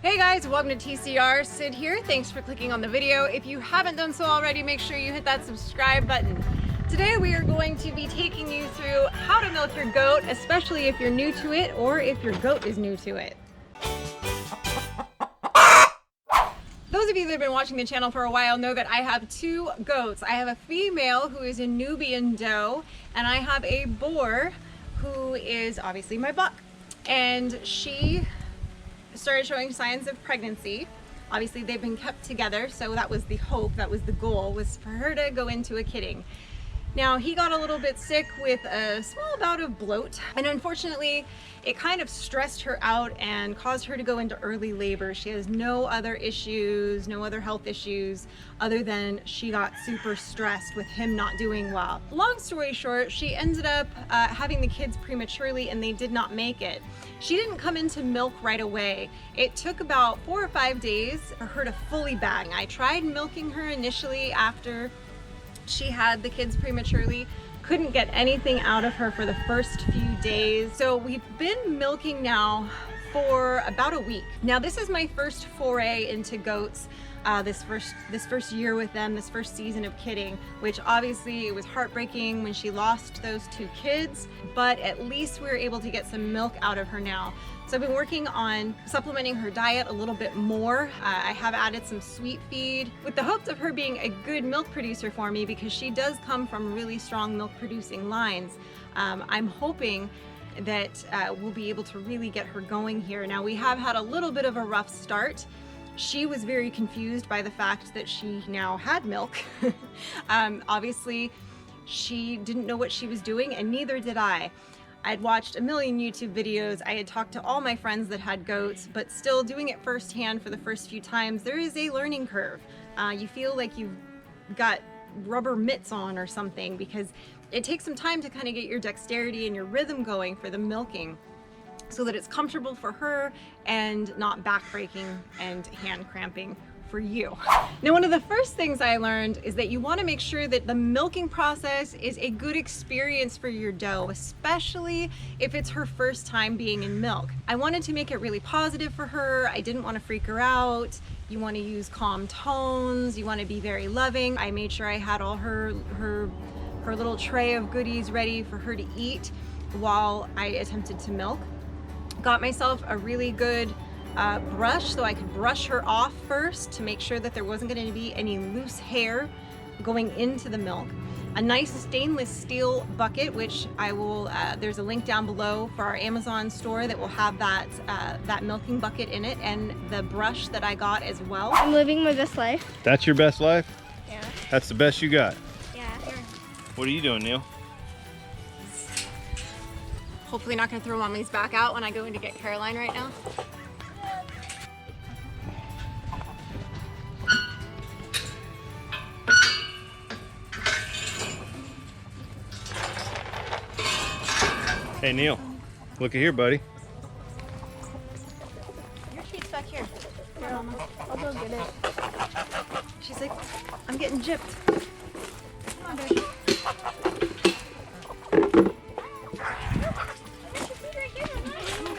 Hey guys, welcome to TCR. Sid here. Thanks for clicking on the video. If you haven't done so already, make sure you hit that subscribe button. Today we are going to be taking you through how to milk your goat, especially if you're new to it or if your goat is new to it. Those of you that have been watching the channel for a while know that I have two goats. I have a female who is a Nubian doe, and I have a boar who is obviously my buck. And she started showing signs of pregnancy. Obviously they've been kept together, so that was the hope, that was the goal, was for her to go into a kidding. Now he got a little bit sick with a small bout of bloat, and unfortunately it kind of stressed her out and caused her to go into early labor. She has no other issues, no other health issues, other than she got super stressed with him not doing well. Long story short, she ended up having the kids prematurely and they did not make it. She didn't come into milk right away. It took about 4 or 5 days for her to fully bag. I tried milking her initially after she had the kids prematurely, couldn't get anything out of her for the first few days. So we've been milking now for about a week. Now this is my first foray into goats, this first year with them, this first season of kidding, which obviously it was heartbreaking when she lost those 2 kids, but at least we were able to get some milk out of her now. So I've been working on supplementing her diet a little bit more. I have added some sweet feed with the hopes of her being a good milk producer for me, because she does come from really strong milk producing lines. I'm hoping that we'll be able to really get her going here. Now we have had a little bit of a rough start. She was very confused by the fact that she now had milk. Obviously she didn't know what she was doing, and neither did I. I'd watched a million YouTube videos, I had talked to all my friends that had goats, but still doing it firsthand for the first few times, there is a learning curve. You feel like you've got rubber mitts on or something, because it takes some time to kind of get your dexterity and your rhythm going for the milking, so that it's comfortable for her and not back-breaking and hand cramping for you. Now, one of the first things I learned is that you want to make sure that the milking process is a good experience for your doe, especially if it's her first time being in milk. I wanted to make it really positive for her. I didn't want to freak her out. You want to use calm tones. You want to be very loving. I made sure I had all her little tray of goodies ready for her to eat while I attempted to milk. Got myself a really good brush so I could brush her off first to make sure that there wasn't going to be any loose hair going into the milk. A nice stainless steel bucket, which I will, there's a link down below for our Amazon store that will have that milking bucket in it, and the brush that I got as well. I'm living my best life. That's your best life? Yeah. That's the best you got? Yeah. What are you doing, Neil? Hopefully not going to throw mommy's back out when I go in to get Caroline right now. Hey Neil, look at here, buddy. Your treat's back here. Here, Mama. I'll go get it. She's like, I'm getting gypped. Come on, baby.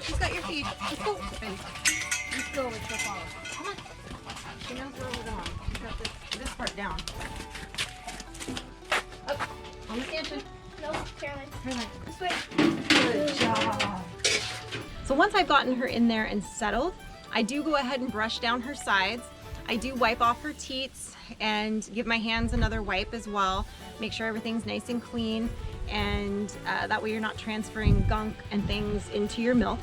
She's got your feet. Let's go. Let's go with the follow. Come on. She knows where we're going. She's got this part down. Up on the stanchion. No, Caroline. Caroline. This way. Good job. So once I've gotten her in there and settled, I do go ahead and brush down her sides. I do wipe off her teats and give my hands another wipe as well. Make sure everything's nice and clean, and that way you're not transferring gunk and things into your milk.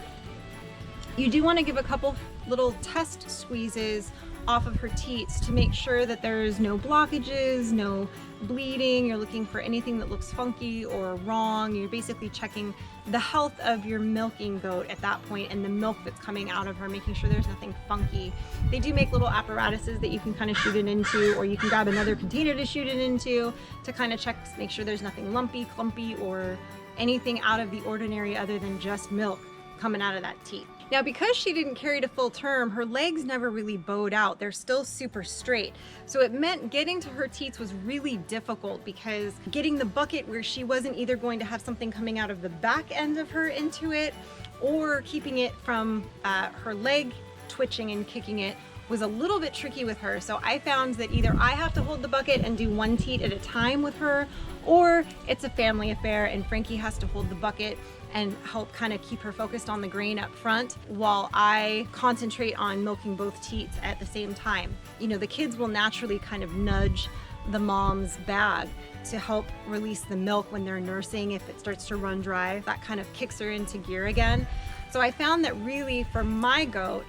You do want to give a couple little test squeezes off of her teats to make sure that there's no blockages, no bleeding. You're looking for anything that looks funky or wrong. You're basically checking the health of your milking goat at that point and the milk that's coming out of her, making sure there's nothing funky. They do make little apparatuses that you can kind of shoot it into, or you can grab another container to shoot it into to kind of check, make sure there's nothing lumpy, clumpy, or anything out of the ordinary other than just milk coming out of that teat. Now, because she didn't carry to full term, her legs never really bowed out. They're still super straight. So it meant getting to her teats was really difficult, because getting the bucket where she wasn't either going to have something coming out of the back end of her into it, or keeping it from her leg twitching and kicking it was a little bit tricky with her. So I found that either I have to hold the bucket and do one teat at a time with her, or it's a family affair and Frankie has to hold the bucket and help kind of keep her focused on the grain up front while I concentrate on milking both teats at the same time. You know, the kids will naturally kind of nudge the mom's bag to help release the milk when they're nursing. If it starts to run dry, that kind of kicks her into gear again. So I found that really for my goat,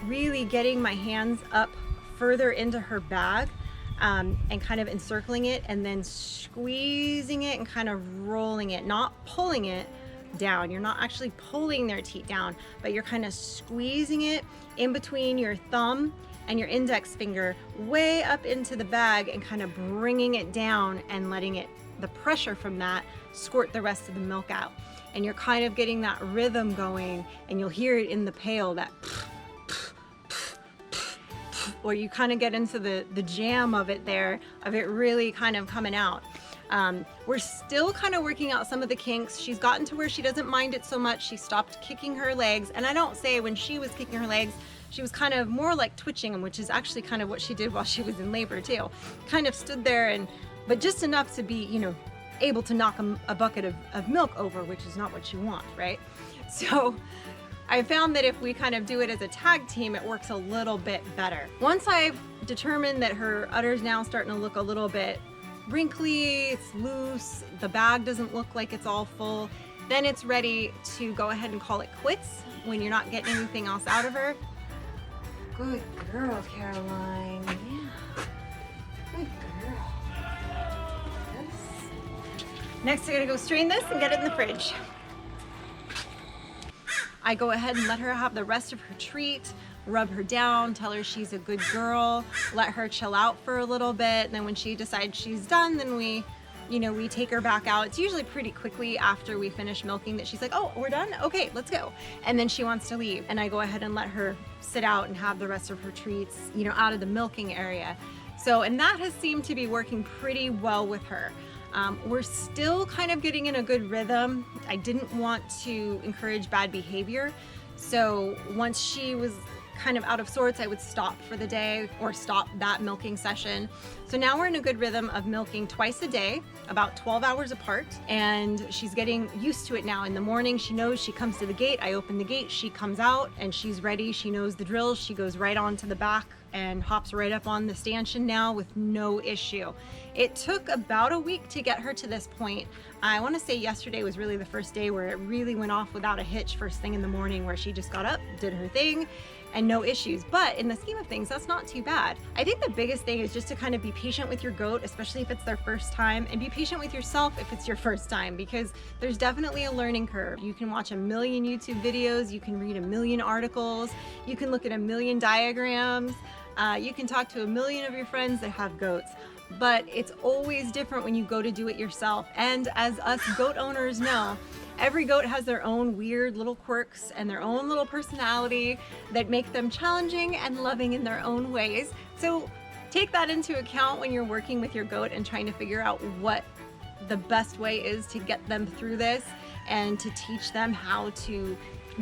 really getting my hands up further into her bag and kind of encircling it and then squeezing it and kind of rolling it, not pulling it down. You're not actually pulling their teat down, but you're kind of squeezing it in between your thumb and your index finger way up into the bag and kind of bringing it down and letting it, the pressure from that, squirt the rest of the milk out. And you're kind of getting that rhythm going, and you'll hear it in the pail, that or you kind of get into the jam of it there, of it really kind of coming out. We're still kind of working out some of the kinks. She's gotten to where she doesn't mind it so much. She stopped kicking her legs. And I don't say when she was kicking her legs, she was kind of more like twitching them, which is actually kind of what she did while she was in labor too. Kind of stood there but just enough to be, you know, able to knock a bucket of milk over, which is not what you want, right? So I found that if we kind of do it as a tag team, it works a little bit better. Once I've determined that her udder's now starting to look a little bit wrinkly, it's loose, the bag doesn't look like it's all full, then it's ready to go ahead and call it quits when you're not getting anything else out of her. Good girl, Caroline. Yeah. Good girl. Yes. Next, I gotta go strain this and get it in the fridge. I go ahead and let her have the rest of her treat, rub her down, tell her she's a good girl, let her chill out for a little bit. And then when she decides she's done, then we take her back out. It's usually pretty quickly after we finish milking that she's like, oh, we're done? Okay, let's go. And then she wants to leave. And I go ahead and let her sit out and have the rest of her treats, you know, out of the milking area. So, and that has seemed to be working pretty well with her. We're still kind of getting in a good rhythm. I didn't want to encourage bad behavior. So once she was kind of out of sorts, I would stop for the day or stop that milking session. So now we're in a good rhythm of milking twice a day, about 12 hours apart, and she's getting used to it now. In the morning, she knows she comes to the gate, I open the gate, she comes out and she's ready. She knows the drill. She goes right on to the back and hops right up on the stanchion now with no issue. It took about a week to get her to this point. I want to say yesterday was really the first day where it really went off without a hitch first thing in the morning, where she just got up, did her thing, and no issues. But in the scheme of things, that's not too bad. I think the biggest thing is just to kind of be patient with your goat, especially if it's their first time, and be patient with yourself if it's your first time, because there's definitely a learning curve. You can watch a million YouTube videos, you can read a million articles, you can look at a million diagrams, you can talk to a million of your friends that have goats, but it's always different when you go to do it yourself. And as us goat owners know, every goat has their own weird little quirks and their own little personality that make them challenging and loving in their own ways. So take that into account when you're working with your goat and trying to figure out what the best way is to get them through this and to teach them how to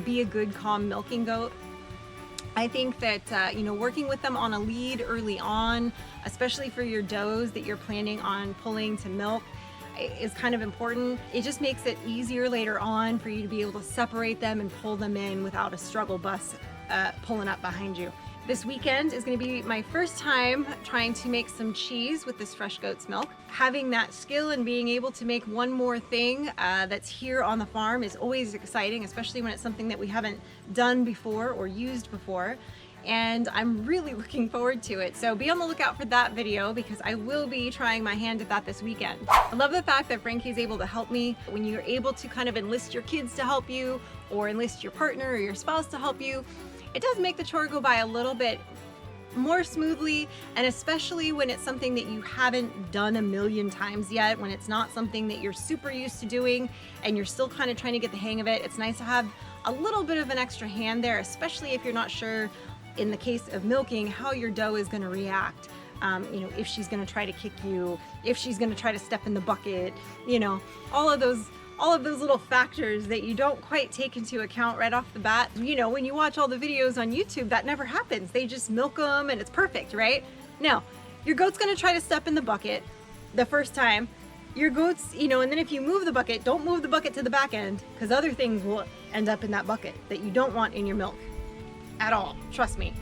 be a good, calm milking goat. I think that, working with them on a lead early on, especially for your does that you're planning on pulling to milk, is kind of important. It just makes it easier later on for you to be able to separate them and pull them in without a struggle bus pulling up behind you. This weekend is going to be my first time trying to make some cheese with this fresh goat's milk. Having that skill and being able to make one more thing that's here on the farm is always exciting, especially when it's something that we haven't done before or used before. And I'm really looking forward to it. So be on the lookout for that video, because I will be trying my hand at that this weekend. I love the fact that Frankie's able to help me. When you're able to kind of enlist your kids to help you, or enlist your partner or your spouse to help you, it does make the chore go by a little bit more smoothly, and especially when it's something that you haven't done a million times yet, when it's not something that you're super used to doing and you're still kind of trying to get the hang of it. It's nice to have a little bit of an extra hand there, especially if you're not sure, in the case of milking, how your doe is going to react. If she's going to try to kick you, if she's going to try to step in the bucket, all of those all of those little factors that you don't quite take into account right off the bat. You know, when you watch all the videos on YouTube, that never happens. They just milk them and it's perfect, right? No, your goat's gonna try to step in the bucket the first time. Your goats, you know, and then if you move the bucket, don't move the bucket to the back end, because other things will end up in that bucket that you don't want in your milk at all. Trust me.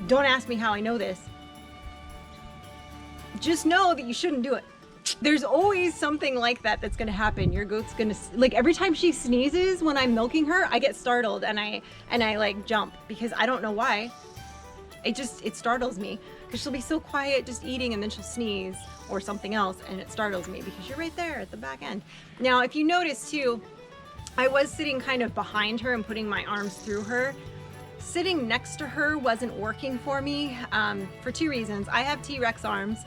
Don't ask me how I know this. Just know that you shouldn't do it. There's always something like that that's gonna happen. Your goat's gonna, like every time she sneezes when I'm milking her, I get startled and I like jump because I don't know why. It startles me because she'll be so quiet just eating and then she'll sneeze or something else and it startles me because you're right there at the back end. Now, if you notice too, I was sitting kind of behind her and putting my arms through her. Sitting next to her wasn't working for me for two reasons. I have T-Rex arms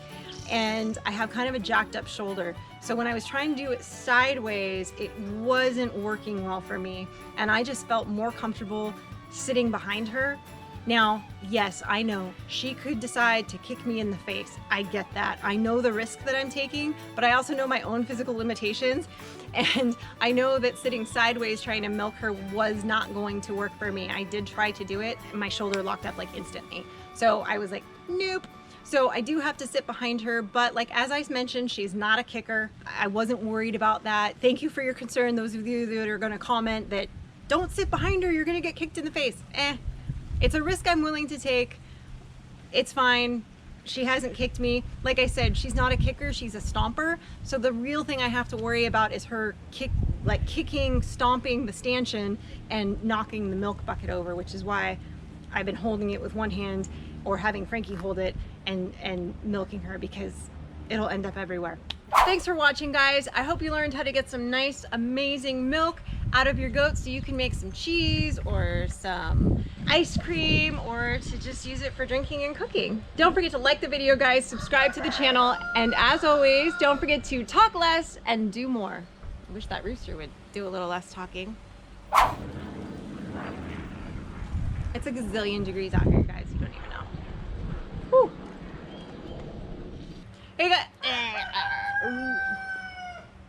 and I have kind of a jacked up shoulder. So when I was trying to do it sideways, it wasn't working well for me. And I just felt more comfortable sitting behind her. Now, yes, I know she could decide to kick me in the face. I get that. I know the risk that I'm taking, but I also know my own physical limitations. And I know that sitting sideways trying to milk her was not going to work for me. I did try to do it and my shoulder locked up like instantly. So I was like, nope. So I do have to sit behind her, but like as I mentioned, she's not a kicker. I wasn't worried about that. Thank you for your concern. Those of you that are gonna comment that don't sit behind her, you're gonna get kicked in the face. It's a risk I'm willing to take. It's fine. She hasn't kicked me. Like I said, she's not a kicker, she's a stomper. So the real thing I have to worry about is her kicking, stomping the stanchion and knocking the milk bucket over, which is why I've been holding it with one hand or having Frankie hold it and milking her because it'll end up everywhere. Thanks for watching, guys. I hope you learned how to get some nice, amazing milk out of your goats so you can make some cheese or some ice cream or to just use it for drinking and cooking. Don't forget to like the video, guys, subscribe to the channel, and as always, don't forget to talk less and do more. I wish that rooster would do a little less talking. It's a gazillion degrees out here, guys. You don't even know. Whew. Hey, guys.